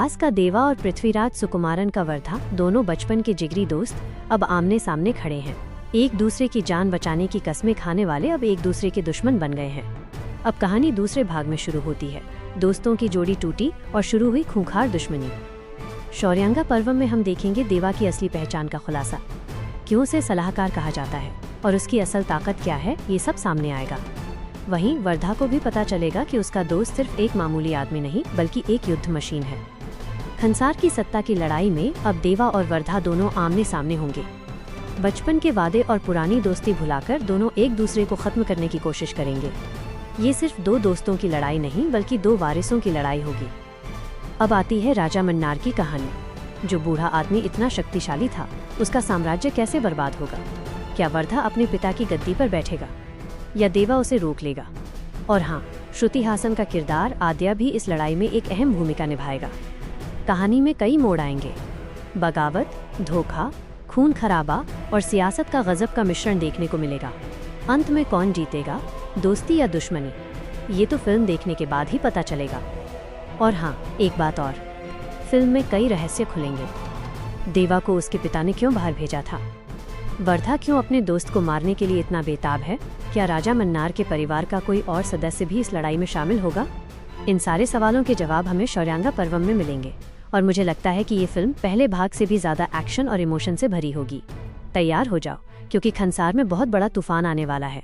आज का देवा और पृथ्वीराज सुकुमारन का वर्धा दोनों बचपन के जिगरी दोस्त अब आमने सामने खड़े हैं। एक दूसरे की जान बचाने की कस्में खाने वाले अब एक दूसरे के दुश्मन बन गए हैं। अब कहानी दूसरे भाग में शुरू होती है। दोस्तों की जोड़ी टूटी और शुरू हुई खूंखार दुश्मनी। शौर्यांगा पर्व में हम देखेंगे देवा की असली पहचान का खुलासा, क्यों उसे सलाहकार कहा जाता है और उसकी असल ताकत क्या है, ये सब सामने आएगा। वहीं वर्धा को भी पता चलेगा कि उसका दोस्त सिर्फ एक मामूली आदमी नहीं बल्कि एक युद्ध मशीन है। खंसार की सत्ता की लड़ाई में अब देवा और वर्धा दोनों आमने सामने होंगे। बचपन के वादे और पुरानी दोस्ती भुलाकर दोनों एक दूसरे को खत्म करने की कोशिश करेंगे। ये सिर्फ दो दोस्तों की लड़ाई नहीं बल्कि दो वारिसों की लड़ाई होगी। अब आती है राजा मन्नार की कहानी। जो बूढ़ा आदमी इतना शक्तिशाली था, उसका साम्राज्य कैसे बर्बाद होगा? क्या वर्धा अपने पिता की गद्दी पर बैठेगा या देवा उसे रोक लेगा? और हाँ, श्रुति हासन का किरदार आद्या भी इस लड़ाई में एक अहम भूमिका निभाएगा। कहानी में कई मोड़ आएंगे। बगावत, धोखा, खून खराबा और सियासत का गजब का मिश्रण देखने को मिलेगा। अंत में कौन जीतेगा, दोस्ती या दुश्मनी, ये तो फिल्म देखने के बाद ही पता चलेगा। और हाँ, एक बात और, फिल्म में कई रहस्य खुलेंगे। देवा को उसके पिता ने क्यों बाहर भेजा था? वर्धा क्यों अपने दोस्त को मारने के लिए इतना बेताब है? क्या राजा मन्नार के परिवार का कोई और सदस्य भी इस लड़ाई में शामिल होगा? इन सारे सवालों के जवाब हमें शौर्यांगा पर्वम में मिलेंगे और मुझे लगता है कि ये फिल्म पहले भाग से भी ज्यादा एक्शन और इमोशन से भरी होगी। तैयार हो जाओ, क्योंकि खंसार में बहुत बड़ा तूफान आने वाला है।